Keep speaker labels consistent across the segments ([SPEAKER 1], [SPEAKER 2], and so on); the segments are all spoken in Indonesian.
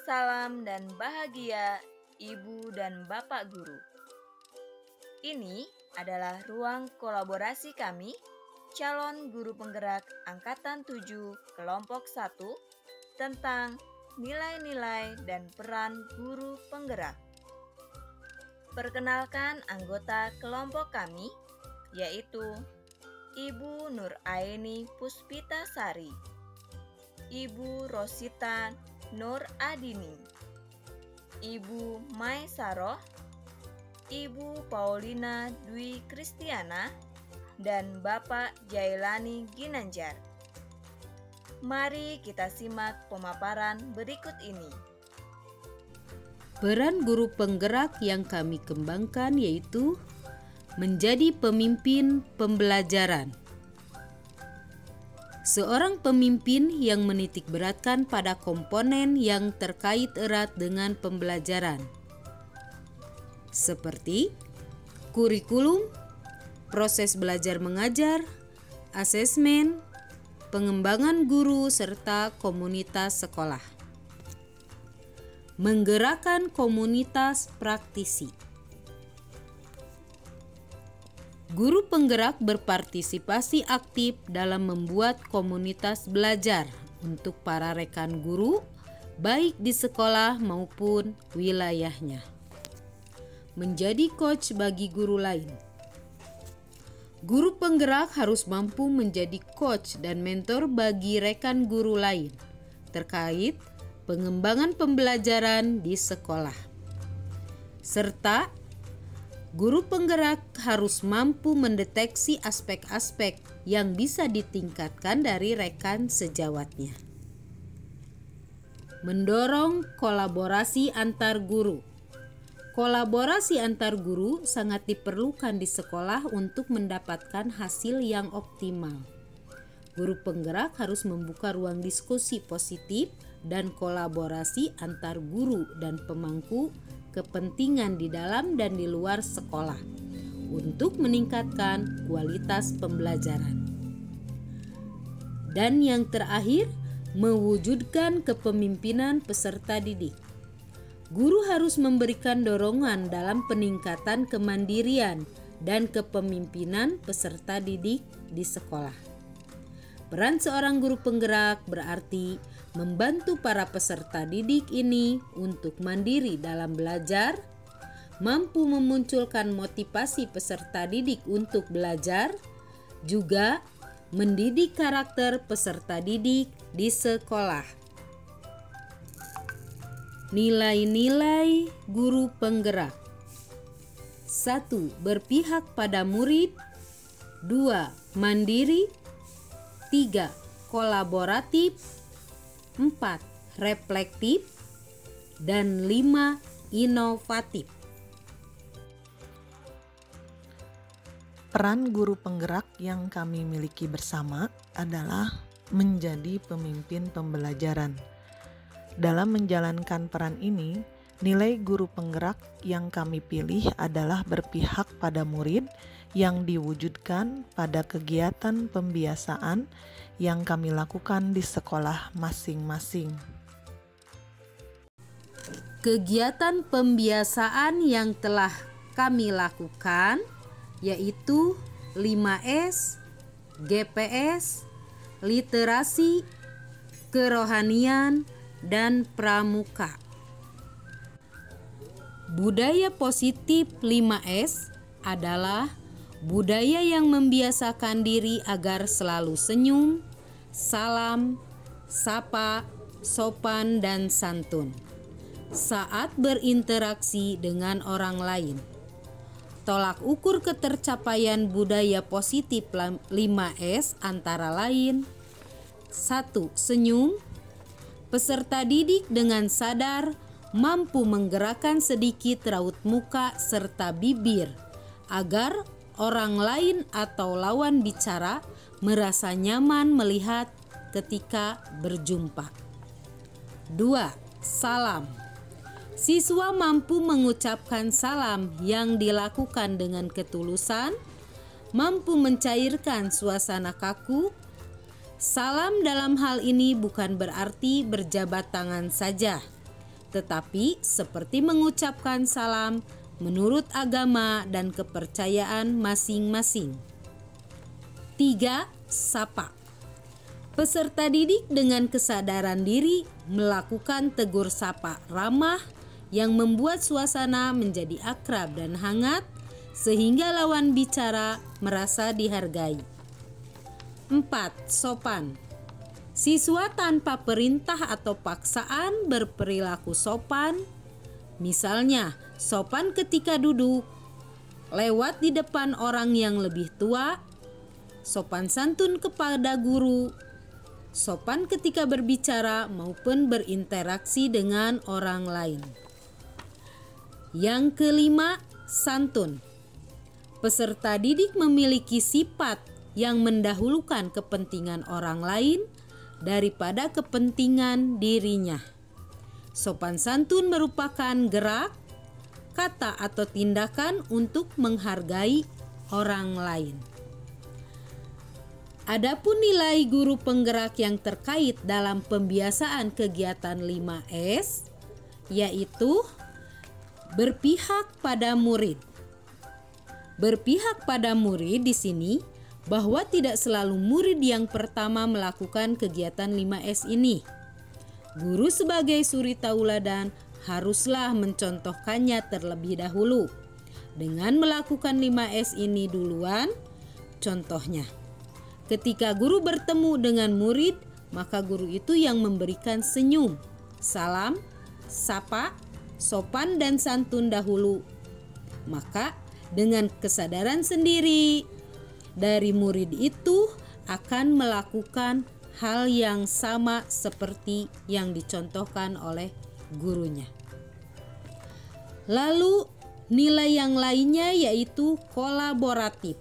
[SPEAKER 1] Salam dan bahagia Ibu dan Bapak Guru. Ini adalah ruang kolaborasi kami, calon guru penggerak Angkatan 7 Kelompok 1 tentang nilai-nilai dan peran guru penggerak. Perkenalkan anggota kelompok kami, yaitu Ibu Nuraini Puspitasari, Ibu Rosita Nur Adini, Ibu Maisaroh, Ibu Paulina Dwi Kristiana, dan Bapak Jailani Ginanjar. Mari kita simak pemaparan berikut ini.
[SPEAKER 2] Peran guru penggerak yang kami kembangkan yaitu menjadi pemimpin pembelajaran. Seorang pemimpin yang menitik beratkan pada komponen yang terkait erat dengan pembelajaran, seperti kurikulum, proses belajar mengajar, asesmen, pengembangan guru, serta komunitas sekolah. Menggerakkan komunitas praktisi. Guru penggerak berpartisipasi aktif dalam membuat komunitas belajar untuk para rekan guru, baik di sekolah maupun wilayahnya. Menjadi coach bagi guru lain. Guru penggerak harus mampu menjadi coach dan mentor bagi rekan guru lain terkait pengembangan pembelajaran di sekolah. Serta guru penggerak harus mampu mendeteksi aspek-aspek yang bisa ditingkatkan dari rekan sejawatnya. Mendorong kolaborasi antar guru. Kolaborasi antar guru sangat diperlukan di sekolah untuk mendapatkan hasil yang optimal. Guru penggerak harus membuka ruang diskusi positif dan kolaborasi antar guru dan pemangku kepentingan di dalam dan di luar sekolah untuk meningkatkan kualitas pembelajaran. Dan yang terakhir, mewujudkan kepemimpinan peserta didik. Guru harus memberikan dorongan dalam peningkatan kemandirian dan kepemimpinan peserta didik di sekolah. Peran seorang guru penggerak berarti membantu para peserta didik ini untuk mandiri dalam belajar, mampu memunculkan motivasi peserta didik untuk belajar, juga mendidik karakter peserta didik di sekolah. Nilai-nilai guru penggerak. 1. Berpihak pada murid. 2. Mandiri. 3. Kolaboratif. 4. Reflektif. Dan 5. Inovatif.
[SPEAKER 3] Peran guru penggerak yang kami miliki bersama adalah menjadi pemimpin pembelajaran. Dalam menjalankan peran ini, nilai guru penggerak yang kami pilih adalah berpihak pada murid yang diwujudkan pada kegiatan pembiasaan yang kami lakukan di sekolah masing-masing.
[SPEAKER 2] Kegiatan pembiasaan yang telah kami lakukan yaitu 5S, GPS, literasi, kerohanian, dan pramuka. Budaya positif 5S adalah budaya yang membiasakan diri agar selalu senyum, salam, sapa, sopan, dan santun saat berinteraksi dengan orang lain. Tolak ukur ketercapaian budaya positif 5S antara lain: 1. Senyum. Peserta didik dengan sadar mampu menggerakkan sedikit raut muka serta bibir agar orang lain atau lawan bicara merasa nyaman melihat ketika berjumpa. 2. Salam. Siswa mampu mengucapkan salam yang dilakukan dengan ketulusan, mampu mencairkan suasana kaku. Salam dalam hal ini bukan berarti berjabat tangan saja, tetapi seperti mengucapkan salam menurut agama dan kepercayaan masing-masing. 3. Sapa. Peserta didik dengan kesadaran diri melakukan tegur sapa ramah yang membuat suasana menjadi akrab dan hangat sehingga lawan bicara merasa dihargai. 4. Sopan. Siswa tanpa perintah atau paksaan berperilaku sopan, misalnya sopan ketika duduk, lewat di depan orang yang lebih tua, sopan santun kepada guru, sopan ketika berbicara maupun berinteraksi dengan orang lain. Yang kelima, santun. Peserta didik memiliki sifat yang mendahulukan kepentingan orang lain daripada kepentingan dirinya. Sopan santun merupakan gerak, kata atau tindakan untuk menghargai orang lain. Adapun nilai guru penggerak yang terkait dalam pembiasaan kegiatan 5S, yaitu berpihak pada murid. Berpihak pada murid di sini bahwa tidak selalu murid yang pertama melakukan kegiatan 5S ini. Guru sebagai suri tauladan haruslah mencontohkannya terlebih dahulu. Dengan melakukan 5S ini duluan, contohnya, ketika guru bertemu dengan murid, maka guru itu yang memberikan senyum, salam, sapa, sopan dan santun dahulu. Maka dengan kesadaran sendiri dari murid itu akan melakukan hal yang sama seperti yang dicontohkan oleh gurunya. Lalu nilai yang lainnya yaitu kolaboratif.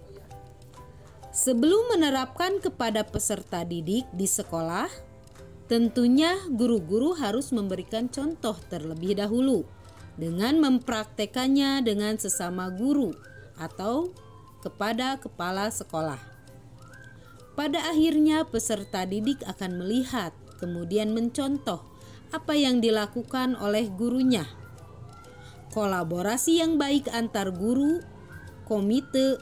[SPEAKER 2] Sebelum menerapkan kepada peserta didik di sekolah, tentunya guru-guru harus memberikan contoh terlebih dahulu dengan mempraktekannya dengan sesama guru atau kepada kepala sekolah. Pada akhirnya peserta didik akan melihat kemudian mencontoh apa yang dilakukan oleh gurunya. Kolaborasi yang baik antar guru, komite,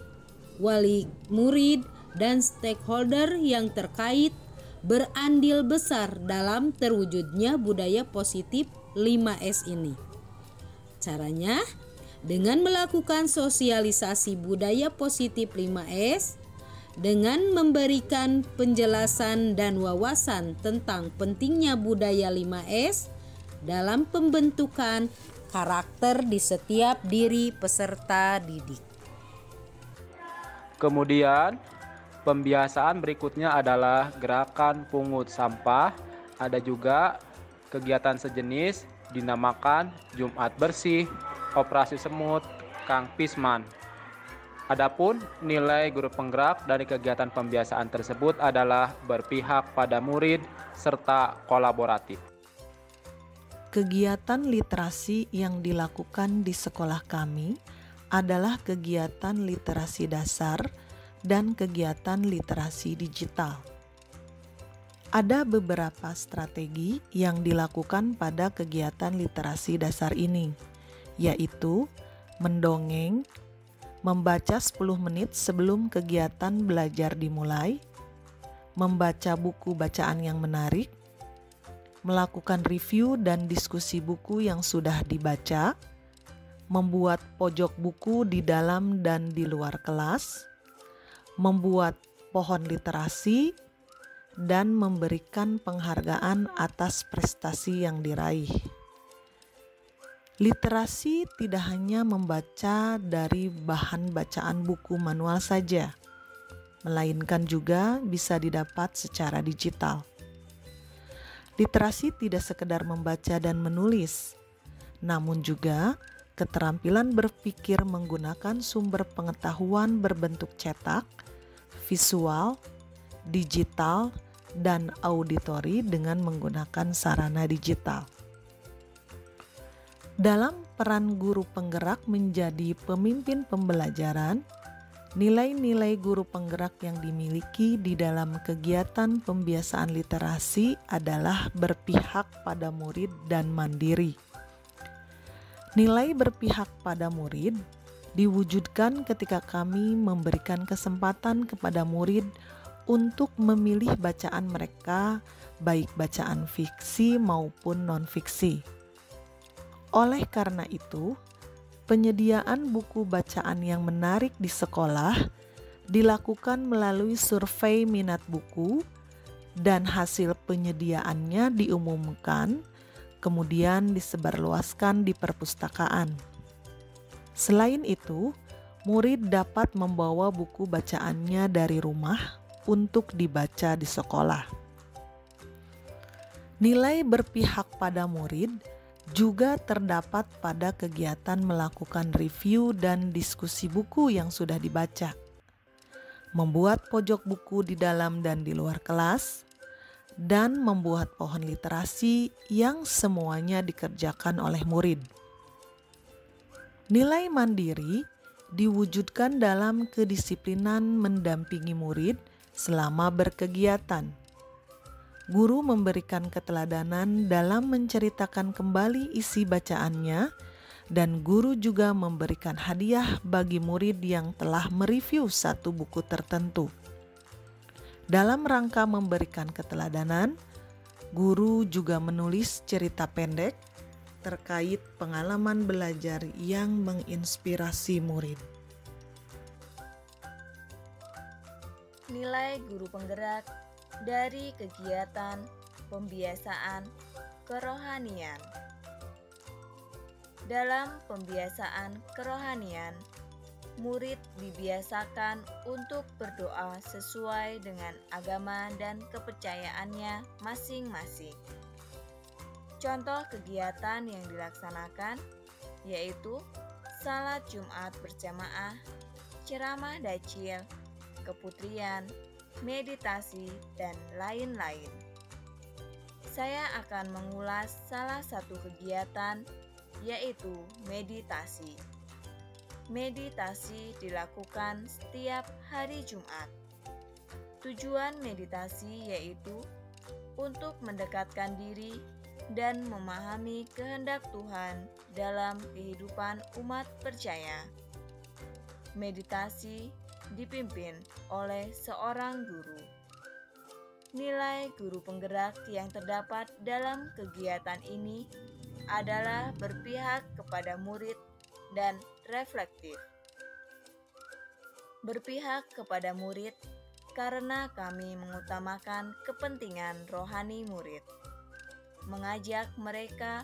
[SPEAKER 2] wali murid, dan stakeholder yang terkait berandil besar dalam terwujudnya budaya positif 5S ini. Caranya dengan melakukan sosialisasi budaya positif 5S, dengan memberikan penjelasan dan wawasan tentang pentingnya budaya 5S dalam pembentukan karakter di setiap diri peserta didik.
[SPEAKER 4] Kemudian, pembiasaan berikutnya adalah gerakan pungut sampah. Ada juga kegiatan sejenis dinamakan Jumat Bersih, Operasi Semut, Kang Pisman. Adapun nilai guru penggerak dari kegiatan pembiasaan tersebut adalah berpihak pada murid serta kolaboratif.
[SPEAKER 3] Kegiatan literasi yang dilakukan di sekolah kami adalah kegiatan literasi dasar dan kegiatan literasi digital. Ada beberapa strategi yang dilakukan pada kegiatan literasi dasar ini, yaitu mendongeng, membaca 10 menit sebelum kegiatan belajar dimulai, membaca buku bacaan yang menarik, melakukan review dan diskusi buku yang sudah dibaca, membuat pojok buku di dalam dan di luar kelas, membuat pohon literasi, dan memberikan penghargaan atas prestasi yang diraih. Literasi tidak hanya membaca dari bahan bacaan buku manual saja, melainkan juga bisa didapat secara digital. Literasi tidak sekedar membaca dan menulis, namun juga keterampilan berpikir menggunakan sumber pengetahuan berbentuk cetak, visual, digital, dan auditori dengan menggunakan sarana digital. Dalam peran guru penggerak menjadi pemimpin pembelajaran, nilai-nilai guru penggerak yang dimiliki di dalam kegiatan pembiasaan literasi adalah berpihak pada murid dan mandiri. Nilai berpihak pada murid diwujudkan ketika kami memberikan kesempatan kepada murid untuk memilih bacaan mereka, baik bacaan fiksi maupun non-fiksi. Oleh karena itu, penyediaan buku bacaan yang menarik di sekolah dilakukan melalui survei minat buku dan hasil penyediaannya diumumkan, kemudian disebarluaskan di perpustakaan. Selain itu, murid dapat membawa buku bacaannya dari rumah untuk dibaca di sekolah. Nilai berpihak pada murid juga terdapat pada kegiatan melakukan review dan diskusi buku yang sudah dibaca, membuat pojok buku di dalam dan di luar kelas, dan membuat pohon literasi yang semuanya dikerjakan oleh murid. Nilai mandiri diwujudkan dalam kedisiplinan mendampingi murid selama berkegiatan. Guru memberikan keteladanan dalam menceritakan kembali isi bacaannya, dan guru juga memberikan hadiah bagi murid yang telah mereview satu buku tertentu. Dalam rangka memberikan keteladanan, guru juga menulis cerita pendek terkait pengalaman belajar yang menginspirasi murid.
[SPEAKER 1] Nilai guru penggerak dari kegiatan pembiasaan kerohanian. Dalam pembiasaan kerohanian, murid dibiasakan untuk berdoa sesuai dengan agama dan kepercayaannya masing-masing. Contoh kegiatan yang dilaksanakan yaitu salat Jumat berjamaah, ceramah dacil, keputrian, meditasi, dan lain-lain. Saya akan mengulas salah satu kegiatan yaitu meditasi. Meditasi dilakukan setiap hari Jumat. Tujuan meditasi yaitu untuk mendekatkan diri dan memahami kehendak Tuhan dalam kehidupan umat percaya. Meditasi dipimpin oleh seorang guru. Nilai guru penggerak yang terdapat dalam kegiatan ini adalah berpihak kepada murid dan reflektif. Berpihak kepada murid karena kami mengutamakan kepentingan rohani murid, mengajak mereka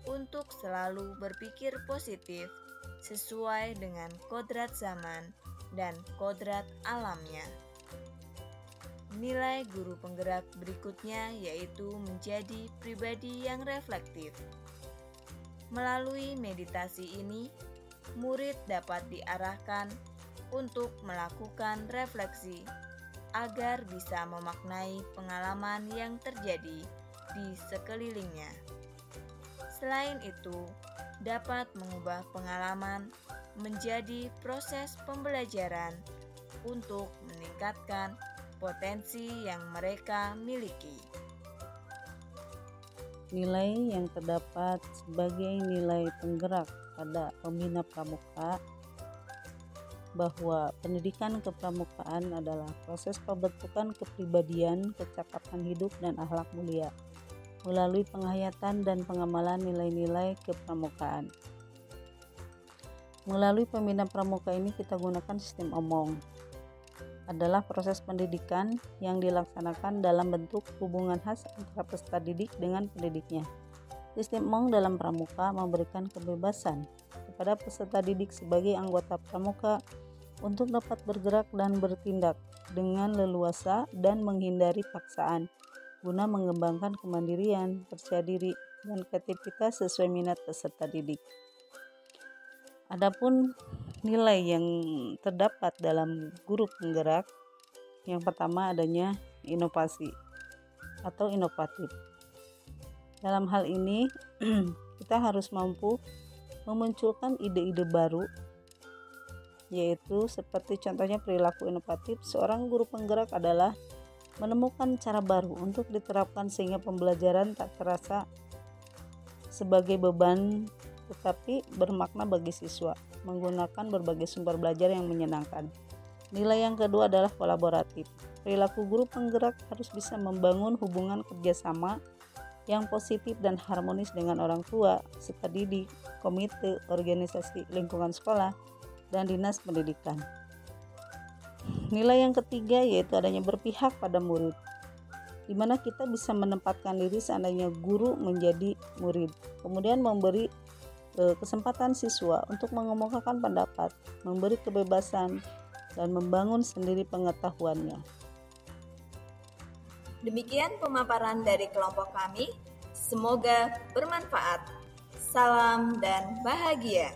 [SPEAKER 1] untuk selalu berpikir positif sesuai dengan kodrat zaman dan kodrat alamnya. Nilai guru penggerak berikutnya yaitu menjadi pribadi yang reflektif. Melalui meditasi ini, murid dapat diarahkan untuk melakukan refleksi agar bisa memaknai pengalaman yang terjadi di sekelilingnya. Selain itu, dapat mengubah pengalaman menjadi proses pembelajaran untuk meningkatkan potensi yang mereka miliki.
[SPEAKER 5] Nilai yang terdapat sebagai nilai penggerak pada pembina pramuka bahwa pendidikan kepramukaan adalah proses pembentukan kepribadian, kecakapan hidup, dan akhlak mulia melalui penghayatan dan pengamalan nilai-nilai kepramukaan. Melalui pembina pramuka ini kita gunakan sistem omong. Adalah proses pendidikan yang dilaksanakan dalam bentuk hubungan khas antara peserta didik dengan pendidiknya. Sistem omong dalam pramuka memberikan kebebasan kepada peserta didik sebagai anggota pramuka untuk dapat bergerak dan bertindak dengan leluasa dan menghindari paksaan guna mengembangkan kemandirian, percaya diri, dan kreativitas sesuai minat peserta didik. Adapun nilai yang terdapat dalam guru penggerak, yang pertama adanya inovasi atau inovatif. Dalam hal ini, kita harus mampu memunculkan ide-ide baru, yaitu seperti contohnya perilaku inovatif. Seorang guru penggerak adalah menemukan cara baru untuk diterapkan sehingga pembelajaran tak terasa sebagai beban, tetapi bermakna bagi siswa, menggunakan berbagai sumber belajar yang menyenangkan. Nilai yang kedua adalah kolaboratif. Perilaku guru penggerak harus bisa membangun hubungan kerjasama yang positif dan harmonis dengan orang tua, peserta didik, komite, organisasi lingkungan sekolah, dan dinas pendidikan. Nilai yang ketiga yaitu adanya berpihak pada murid, di mana kita bisa menempatkan diri seandainya guru menjadi murid, kemudian memberi kesempatan siswa untuk mengemukakan pendapat, memberi kebebasan, dan membangun sendiri pengetahuannya.
[SPEAKER 1] Demikian pemaparan dari kelompok kami. Semoga bermanfaat. Salam dan bahagia.